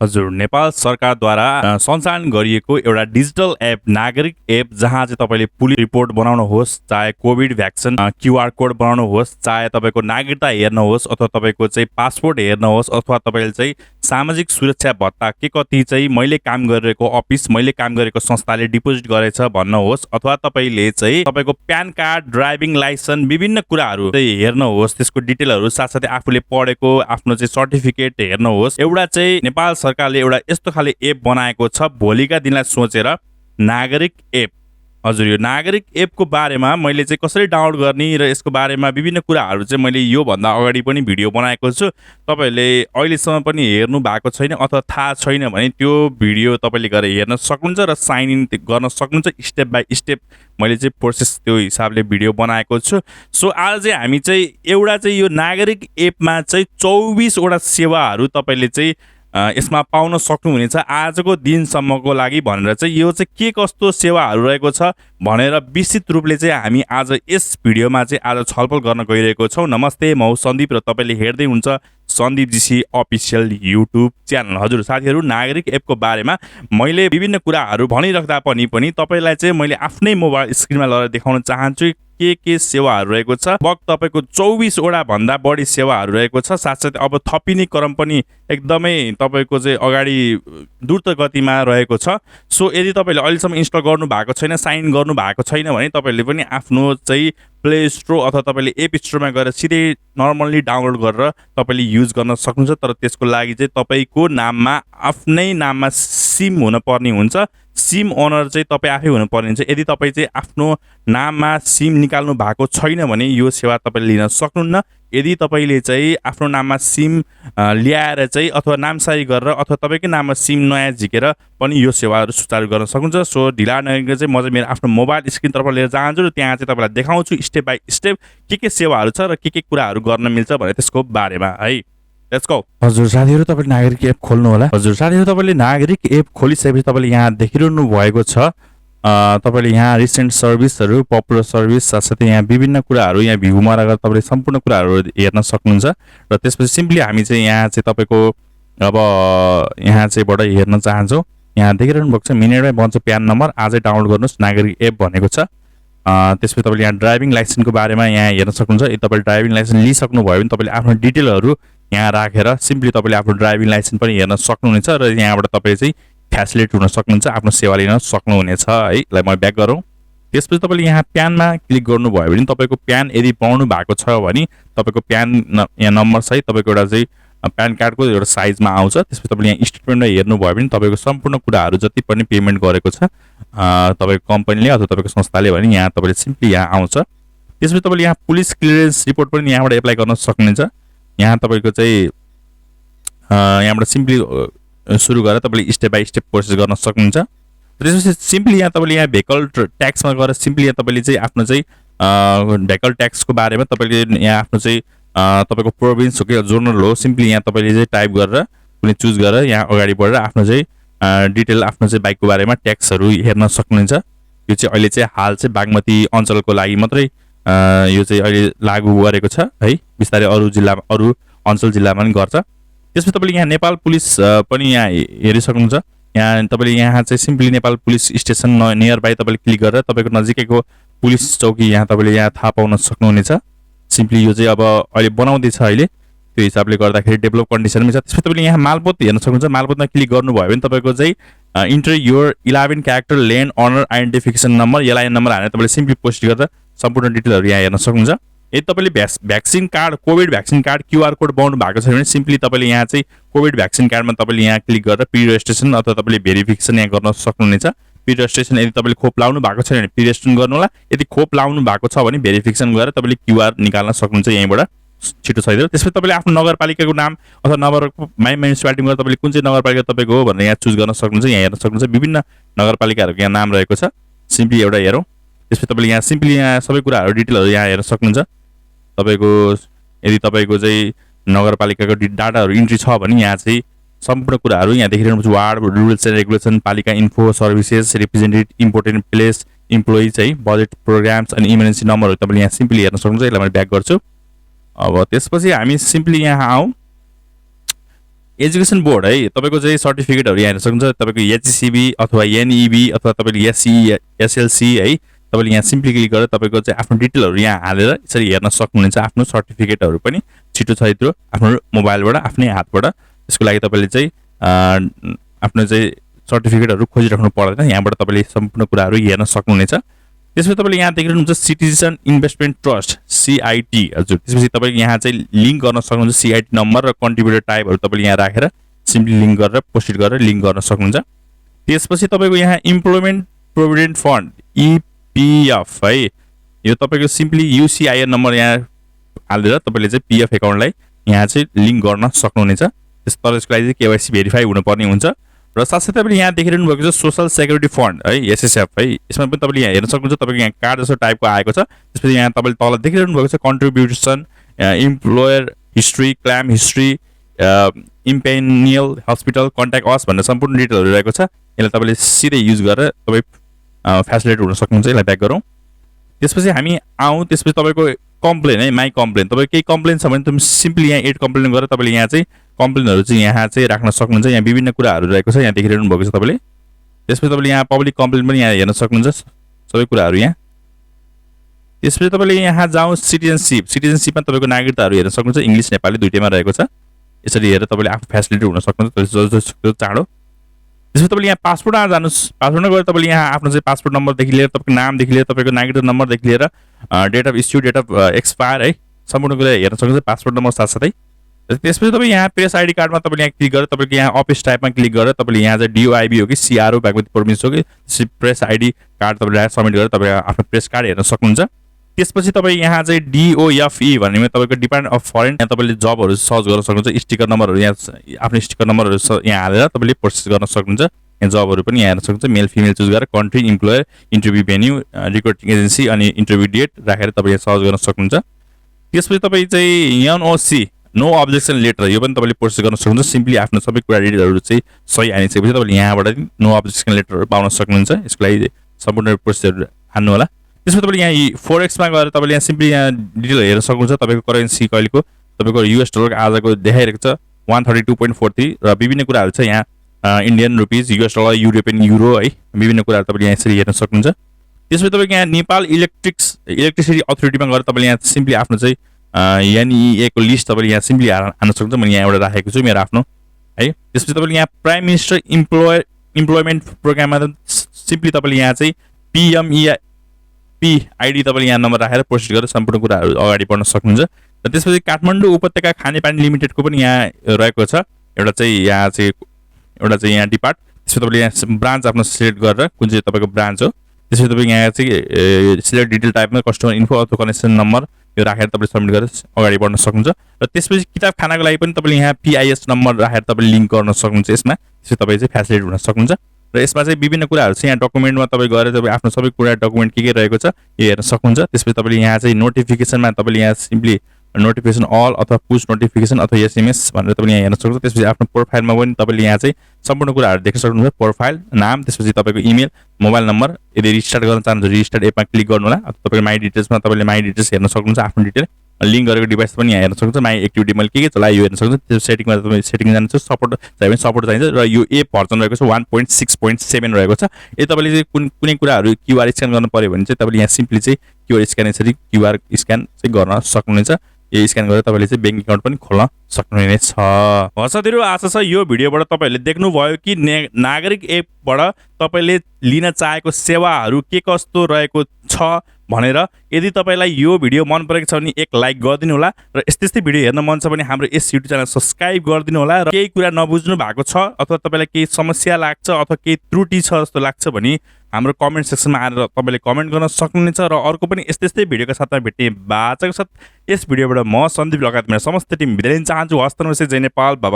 हजुर, नेपाल सरकारद्वारा सञ्चालन गरिएको एउटा डिजिटल एप नागरिक एप, जहाँ चाहिँ तपाईँले पुलिस रिपोर्ट बनाउनुहोस्, चाहे कोभिड भ्याक्सिन क्युआर कोड बनाउनुहोस्, चाहे तपाईँको नागरिकता हेर्नुहोस्, अथवा तपाईँको चाहिँ पासपोर्ट हेर्नुहोस्, अथवा तपाईँले चाहिँ सामाजिक सुरक्षा भत्ता के कति चाहिँ मैले काम गरिरहेको अफिस, मैले काम गरेको संस्थाले डिपोजिट गरेछ भन्नुहोस्, अथवा तपाईँले चाहिँ तपाईँको प्यान कार्ड, ड्राइभिङ लाइसेन्स, विभिन्न कुराहरू चाहिँ हेर्नुहोस्, त्यसको डिटेलहरू साथसाथै आफूले पढेको आफ्नो चाहिँ सर्टिफिकेट हेर्नुहोस्। एउटा चाहिँ नेपाल सरकारले एउटा यस्तो खाले एप बनाएको छ भोलिका दिनलाई सोचेर, नागरिक एप। हजुर, यो नागरिक एपको बारेमा मैले चाहिँ कसरी डाउनलोड गर्ने र यसको बारेमा विभिन्न कुराहरू चाहिँ मैले योभन्दा अगाडि पनि भिडियो बनाएको छु। तपाईँहरूले अहिलेसम्म पनि हेर्नु भएको छैन अथवा थाहा छैन भने त्यो भिडियो तपाईँले गएर हेर्न सक्नुहुन्छ र साइन इन गर्न सक्नुहुन्छ। स्टेप बाई स्टेप मैले चाहिँ प्रोसेस त्यो हिसाबले भिडियो बनाएको छु। सो आज चाहिँ हामी चाहिँ एउटा चाहिँ यो नागरिक एपमा चाहिँ 24वटा सेवाहरू तपाईँले चाहिँ यसमा पाउन सक्नुहुनेछ आजको दिनसम्मको लागि भनेर चाहिँ यो चाहिँ के कस्तो सेवाहरू रहेको छ भनेर विस्तृत रूपले चाहिँ हामी आज यस भिडियोमा चाहिँ आज छलफल गर्न गइरहेको छौँ। नमस्ते, म सन्दीप र तपाईँले हेर्दै हुन्छ Sandeep GC official YouTube channel. हजुर साथीहरू, नागरिक एपको बारेमा मैले विभिन्न कुराहरू भनिराख्दा पनि तपाईँलाई चाहिँ मैले आफ्नै मोबाइल स्क्रिनमा लगाएर देखाउन चाहन्छु के सेवाहरू रहेको छ। बग तपाईँको 24वटा भन्दा बढी सेवाहरू रहेको छ। साथसाथै अब थपिने क्रम पनि एकदमै तपाईँको चाहिँ अगाडि द्रुत गतिमा रहेको छ। सो यदि तपाईँले अहिलेसम्म इन्स्टल गर्नु भएको छैन, साइन गर्नु भएको छैन भने तपाईँले पनि आफ्नो चाहिँ प्ले स्टोर अथवा तपाईँले एप स्टोरमा गएर सिधै नर्मल्ली डाउनलोड गरेर तपाईँले युज गर्न सक्नुहुन्छ। तर त्यसको लागि चाहिँ तपाईँको नाममा आफ्नै नाममा सिम हुनुपर्ने हुन्छ। सिम ओनर चाहिँ तपाईँ आफै हुनुपर्ने हुन्छ। यदि तपाईँ चाहिँ आफ्नो नाममा सिम निकाल्नु भएको छैन भने यो सेवा तपाईँले लिन सक्नुहुन्न। यदि तपाईँले चाहिँ आफ्नो नाममा सिम ल्याएर चाहिँ अथवा नामसारी गरेर अथवा तपाईँकै नाममा सिम नयाँ झिकेर पनि यो सेवाहरू सुचारू गर्न सक्नुहुन्छ। सो ढिला नगरिकन चाहिँ म चाहिँ मेरो आफ्नो मोबाइल स्क्रिनतर्फ लिएर जान्छु र त्यहाँ चाहिँ तपाईँलाई देखाउँछु स्टेप बाई स्टेप के सेवाहरू छ र के कुराहरू गर्न मिल्छ भने त्यसको बारेमा है। Let's go. हजुर साथीहरू, तपाईँले नागरिक एप खोल्नु होला। हजुर साथीहरू, तपाईँले नागरिक एप खोलिसकेपछि तपाईँले यहाँ देखिरहनु भएको छ तपाईँले यहाँ रिसेन्ट सर्भिसहरू, पपुलर सर्भिस, साथसाथै यहाँ विभिन्न कुराहरू यहाँ भ्यूमा रहेर तपाईँले सम्पूर्ण कुराहरू हेर्न सक्नुहुन्छ। र त्यसपछि सिम्पली हामी चाहिँ यहाँ चाहिँ तपाईँको अब यहाँ चाहिँबाट हेर्न चाहन्छौँ। यहाँ देखिरहनु भएको छ मिनेटमै बन्छ प्यान नम्बर, आजै डाउनलोड गर्नुहोस् नागरिक एप भनेको छ। त्यसपछि तपाईँले यहाँ ड्राइभिङ लाइसेन्सको बारेमा यहाँ हेर्न सक्नुहुन्छ। यदि तपाईँले ड्राइभिङ लाइसेन्स लिइसक्नुभयो भने तपाईँले आफ्नो डिटेलहरू यहाँ राखेर सिम्पली तपाईँले आफ्नो ड्राइभिङ लाइसेन्स पनि हेर्न सक्नुहुनेछ र यहाँबाट तपाईँले चाहिँ फ्यासिलिटी हुन सक्नुहुन्छ, आफ्नो सेवा लिन सक्नुहुनेछ है। ल म ब्याक गरौँ। त्यसपछि तपाईँले यहाँ प्यानमा क्लिक गर्नुभयो भने तपाईँको प्यान यदि पाउनु भएको छ भने तपाईँको प्यान यहाँ नम्बर सहित तपाईँको एउटा चाहिँ प्यान कार्डको एउटा साइजमा आउँछ। त्यसपछि तपाईँले यहाँ स्टेटमेन्टमा हेर्नुभयो भने तपाईँको सम्पूर्ण कुराहरू जति पनि पेमेन्ट गरेको छ तपाईँको कम्पनीले अथवा तपाईँको संस्थाले भने यहाँ तपाईँले सिम्पली यहाँ आउँछ। त्यसपछि तपाईँले यहाँ पुलिस क्लियरेन्स रिपोर्ट पनि यहाँबाट एप्लाई गर्न सक्नुहुन्छ। यहाँ तपाईँको चाहिँ यहाँबाट सिम्पली सुरु गरेर तपाईँले स्टेप बाई स्टेप प्रोसेस गर्न सक्नुहुन्छ। त्यसपछि सिम्पली यहाँ तपाईँले यहाँ भेहिकल ट्याक्समा गएर सिम्पली यहाँ तपाईँले चाहिँ आफ्नो चाहिँ भेहिकल ट्याक्सको बारेमा तपाईँले यहाँ आफ्नो चाहिँ तपाईँको प्रोभिन्स हो कि जोनल हो, सिम्पली यहाँ तपाईँले चाहिँ टाइप गरेर कुनै चुज गरेर यहाँ अगाडि बढेर आफ्नो चाहिँ डिटेल आफ्नो चाहिँ बाइकको बारेमा ट्याक्सहरू हेर्न सक्नुहुन्छ। यो चाहिँ अहिले चाहिँ हाल चाहिँ बागमती अञ्चलको लागि मात्रै यो चाहिँ अहिले लागू गरेको छ है। बिस्तारै अरू जिल्लामा, अरू अञ्चल जिल्लामा पनि गर्छ। त्यसपछि तपाईँले यहाँ नेपाल पुलिस पनि यहाँ हेरिसक्नुहुन्छ। यहाँ तपाईँले यहाँ चाहिँ simply Nepal police station near by तपाईँले क्लिक गरेर तपाईँको नजिकैको पुलिस चौकी यहाँ तपाईँले यहाँ थाहा पाउन सक्नुहुनेछ। सिम्पली यो चाहिँ अब अहिले बनाउँदैछ, अहिले त्यो हिसाबले गर्दाखेरि डेभलप कन्डिसनमै छ। त्यसपछि तपाईँले यहाँ मालपोत हेर्न सक्नुहुन्छ। मालपोतमा क्लिक गर्नुभयो भने तपाईँको चाहिँ enter your 11 character land owner identification number LIN number हालेर तपाईँले सिम्पली पोस्ट गरेर सम्पूर्ण डिटेलहरू यहाँ हेर्न सक्नुहुन्छ। यदि तपाईँले vaccine card, covid vaccine card QR code बनाउनु भएको छ भने सिम्पली तपाईँले यहाँ चाहिँ कोभिड भ्याक्सिन कार्डमा तपाईँले यहाँ क्लिक गरेर प्री रेजिस्ट्रेसन अथवा तपाईँले भेरिफिकेसन यहाँ गर्न सक्नुहुनेछ। प्री रेजिस्ट्रेसन यदि तपाईँले खोप लाउनु भएको छैन भने प्री रेजिस्ट्रेसन गर्नु होला। यदि खोप लाउनु भएको छ भने भेरिफिकेसन गरेर तपाईँले क्युआर निकाल्न सक्नुहुन्छ यहीँबाट छिटो सहित। त्यसपछि तपाईँले आफ्नो नगरपालिकाको नाम अथवा म्युनिसिपालिटीमा तपाईँले कुन चाहिँ नगरपालिका तपाईँको हो भनेर यहाँ चुज गर्न सक्नुहुन्छ। यहाँ हेर्न सक्नुहुन्छ विभिन्न नगरपालिकाहरूको यहाँ नाम रहेको छ। सिम्पली एउटा हेरौँ। त्यसपछि तपाईँले यहाँ सिम्पली यहाँ सबै कुराहरू डिटेलहरू यहाँ हेर्न सक्नुहुन्छ। तपाईँको यदि तपाईँको चाहिँ नगरपालिकाको डाटाहरू इन्ट्री छ भने यहाँ चाहिँ सम्पूर्ण कुराहरू यहाँ देखिरहनुहुन्छ। वार्ड, रुल्स एन्ड रेगुलेसन, पालिका info, services, representative, important place, employee चाहिँ बजेट प्रोग्राम्स अनि इमर्जेन्सी नम्बरहरू तपाईँले यहाँ सिम्पली हेर्न सक्नुहुन्छ। यसलाई मैले ब्याक गर्छु। अब त्यसपछि हामी सिम्पली यहाँ आउँ। एजुकेसन बोर्ड है तपाईँको चाहिँ सर्टिफिकेटहरू यहाँ हेर्न सक्नुहुन्छ तपाईँको एचसिबी अथवा एनइबी अथवा तपाईँले एससी एसएलसी है तपाईँले यहाँ सिम्पली क्लिक गरेर तपाईँको चाहिँ आफ्नो डिटेलहरू यहाँ हालेर यसरी हेर्न सक्नुहुनेछ आफ्नो सर्टिफिकेटहरू पनि छिटो छिटो आफ्नो मोबाइलबाट आफ्नै हातबाट यसको लागि तपाईँले चाहिँ आफ्नो चाहिँ सर्टिफिकेटहरू खोजिराख्नु पर्दैन यहाँबाट तपाईँले सम्पूर्ण कुराहरू हेर्न सक्नुहुनेछ त्यसपछि तपाईँले यहाँ देखिरहनुहुन्छ सिटिजन इन्भेस्टमेन्ट ट्रस्ट सिआइटी हजुर त्यसपछि तपाईँले यहाँ चाहिँ लिङ्क गर्न सक्नुहुन्छ सिआइटी नम्बर र कन्ट्रिब्युटर टाइपहरू तपाईँले यहाँ राखेर सिम्पली लिङ्क गरेर पोस्ट गरेर लिङ्क गर्न सक्नुहुन्छ त्यसपछि तपाईँको यहाँ इम्प्लोइमेन्ट प्रोभिडेन्ट फन्ड इपिएफ है यो तपाईँको सिम्पली युसिआइएन नम्बर यहाँ हालेर तपाईँले चाहिँ पिएफ एकाउन्टलाई यहाँ चाहिँ लिङ्क गर्न सक्नुहुनेछ तर यसको लागि चाहिँ केवाइसी भेरिफाई हुनुपर्ने हुन्छ र साथसाथै तपाईँले यहाँ देखिरहनु भएको छ सोसल सेक्युरिटी फन्ड है एसएसएफ है यसमा पनि तपाईँले यहाँ हेर्न सक्नुहुन्छ तपाईँको यहाँ कार्ड जस्तो टाइपको आएको छ त्यसपछि यहाँ तपाईँले तल देखिरहनु भएको छ contribution employer history claim history empanelled hospital contact us भन्ने सम्पूर्ण डिटेलहरू रहेको छ यसलाई तपाईँले सिधै युज गरेर तपाईँ फेसिलिटेट हुन सक्नुहुन्छ यसलाई ब्याक गरौँ त्यसपछि हामी आउँ त्यसपछि तपाईँको कम्प्लेन है माई कम्प्लेन तपाईँ केही कम्प्लेन छ भने तपाईँ सिम्पली यहाँ एड कम्प्लेन गरेर तपाईँले यहाँ चाहिँ कम्प्लेनहरू चाहिँ यहाँ चाहिँ राख्न सक्नुहुन्छ यहाँ विभिन्न कुराहरू रहेको छ यहाँ देखिरहनु भएको छ तपाईँले त्यसपछि तपाईँले यहाँ पब्लिक कम्प्लेन पनि यहाँ हेर्न सक्नुहुन्छ सबै कुराहरू यहाँ त्यसपछि तपाईँले यहाँ जाउँ सिटिजनसिपमा तपाईँको नागरिकताहरू हेर्न सक्नुहुन्छ इङ्ग्लिस नेपाली दुइटैमा रहेको छ यसरी हेरेर तपाईँले आफू फेसिलिटी हुन सक्नुहुन्छ चाँडो त्यसपछि तपाईँले यहाँ पासपोर्टमा जानुहोस् पासपोर्टमा गएर तपाईँले यहाँ आफ्नो चाहिँ पासपोर्ट नम्बरदेखि लिएर तपाईँको नामदेखि लिएर तपाईँको नागरिकता नम्बरदेखि लिएर date of issue date of expire है सम्पूर्ण कुरा हेर्न सक्नुहुन्छ पासपोर्ट नम्बर साथसाथै त्यसपछि तपाईँ यहाँ प्रेस आइडी कार्डमा तपाईँले यहाँ क्लिक गरेर तपाईँको यहाँ अफिस टाइपमा क्लिक गरेर तपाईँले यहाँ चाहिँ डिओआइबी हो कि सिआरओ बागमती प्रोभिन्स हो कि प्रेस आइडी कार्ड तपाईँले सब्मिट गरेर तपाईँ आफ्नो प्रेस कार्ड हेर्न सक्नुहुन्छ त्यसपछि तपाईँ यहाँ चाहिँ डिओएफई भन्नेमा तपाईँको डिपार्टमेन्ट अफ फरेन यहाँ तपाईँले जबहरू सर्च गर्न सक्नुहुन्छ स्टिकर नम्बरहरू यहाँ आफ्नो स्टिकर नम्बरहरू यहाँ हालेर तपाईँले प्रोसेस गर्न सक्नुहुन्छ यहाँ जबहरू पनि यहाँ हेर्न सक्नुहुन्छ मेल फिमेल चुज गरेर country employer interview venue recruiting agency अनि इन्टरभ्यू डेट राखेर तपाईँ यहाँ सर्च गर्न सक्नुहुन्छ त्यसपछि तपाईँ चाहिँ एनओसी नो अब्जेक्सन लेटर यो पनि तपाईँले प्रोसेस गर्न सक्नुहुन्छ सिम्पली आफ्नो सबै कुरा डिटेलहरू चाहिँ सही आइसकेपछि तपाईँले यहाँबाट नो अब्जेक्सन लेटरहरू पाउन सक्नुहुन्छ यसको लागि सम्पूर्ण प्रोसेसहरू हान्नु होला त्यसपछि तपाईँले यहाँ फोरेक्समा गएर तपाईँले यहाँ सिम्पली यहाँ डिटेल हेर्न सक्नुहुन्छ तपाईँको करेन्सी कहिलेको तपाईँको युएस डलरको आजको देखाइरहेको छ 132.43 र विभिन्न कुराहरू छ यहाँ Indian rupees US dollar European euro है विभिन्न कुराहरू तपाईँले यहाँ यसरी हेर्न सक्नुहुन्छ त्यसपछि तपाईँको यहाँ नेपाल इलेक्ट्रिसिटी अथोरिटीमा गएर तपाईँले यहाँ सिम्पली आफ्नो चाहिँ एनइएको लिस्ट तपाईँले यहाँ सिम्पली हाल्न सक्नुहुन्छ मैले यहाँ एउटा राखेको छु मेरो आफ्नो है त्यसपछि तपाईँले यहाँ प्राइम मिनिस्टर इम्प्लोइमेन्ट प्रोग्राममा सिम्पली तपाईँले यहाँ चाहिँ पिएमइपी आइडी तपाईँले यहाँ नम्बर राखेर प्रोसेस गरेर सम्पूर्ण कुराहरू अगाडि बढ्न सक्नुहुन्छ र त्यसपछि काठमाडौँ उपत्यका खानेपानी लिमिटेडको पनि यहाँ रहेको छ एउटा चाहिँ यहाँ डिपार्ट त्यसपछि तपाईँले यहाँ ब्रान्च आफ्नो सिलेक्ट गरेर कुन चाहिँ तपाईँको ब्रान्च हो त्यसपछि तपाईँ यहाँ चाहिँ सिलेक्ट डिटेल टाइपमा कस्टमर इन्फो अथवा कनेक्सन नम्बर यो राखेर तपाईँले सबमिट गरेर अगाडि बढ्न सक्नुहुन्छ र त्यसपछि किताब खानाको लागि पनि तपाईँले यहाँ पिआइएस नम्बर राखेर तपाईँले लिङ्क गर्न सक्नुहुन्छ यसमा त्यसपछि तपाईँ चाहिँ फेसिलिटेट हुन सक्नुहुन्छ र यसमा चाहिँ विभिन्न कुराहरू छ यहाँ डकुमेन्टमा तपाईँ गएर तपाईँ आफ्नो सबै कुरा डकुमेन्ट के रहेको छ यो हेर्न सक्नुहुन्छ त्यसपछि तपाईँले यहाँ चाहिँ नोटिफिकेसनमा तपाईँले यहाँ सिम्पली नोटिफिकेसन अल अथवा पुस्ट नोटिफिकेसन अथवा एसएमएस भनेर तपाईँले यहाँ हेर्न सक्नुहुन्छ त्यसपछि आफ्नो प्रोफाइलमा पनि तपाईँले यहाँ चाहिँ सम्पूर्ण कुराहरू देख्न सक्नुहुन्छ प्रोफाइल नाम त्यसपछि तपाईँको इमेल मोबाइल नम्बर यदि रिस्टार्ट गर्न चाहनुहुन्छ रिस्टार्ट एपमा क्लिक गर्नु होला अथवा तपाईँले माई डिटेल्समा तपाईँले माई डिटेल्स हेर्न सक्नुहुन्छ आफ्नो डिटेल लिङ्क गरेको डिभाइस पनि यहाँ हेर्न सक्नुहुन्छ माई एक्टिभिटी मैले के चलायो यो हेर्न सक्नुहुन्छ त्यो सेटिङमा तपाईँ सेटिङ जानुहुन्छ सपोर्ट चाहियो भने सपोर्ट चाहिन्छ र यो एप भर्जन रहेको छ 1.6.7 रहेको छ यदि तपाईँले चाहिँ कुनै कुराहरू क्युआर स्क्यान गर्नु पऱ्यो भने चाहिँ तपाईँले यहाँ सिम्पली चाहिँ क्युआर स्क्यान यसरी क्युआर स्क्यान चाहिँ गर्न सक्नुहुनेछ यो स्क्यान गरेर तपाईँले चाहिँ ब्याङ्क एकाउन्ट पनि खोल्न सक्नुहुनेछ साथीहरू आशा छ यो भिडियोबाट तपाईँहरूले देख्नुभयो कि नागरिक एपबाट तपाईँले लिन चाहेको सेवाहरू के कस्तो रहेको छ भनेर यदि तपाईँलाई यो भिडियो मन परेको छ भने एक लाइक गरिदिनु होला र यस्तै भिडियो हेर्न मन छ भने हाम्रो यस युट्युब च्यानल सब्स्क्राइब गरिदिनु होला र केही कुरा नबुझ्नु भएको छ अथवा तपाईँलाई केही समस्या लाग्छ अथवा केही त्रुटि छ जस्तो लाग्छ भने हाम्रो कमेन्ट सेक्सनमा आएर तपाईँले कमेन्ट गर्न सक्नुहुनेछ र अर्को पनि यस्तै भिडियोका साथमा भेट्ने बाचाको साथ यस भिडियोबाट म सन्दीप लगायत मेरो समस्त टिम बिदा लिन चाहन्छु हस्त नमस्ते जय नेपाल बाबा।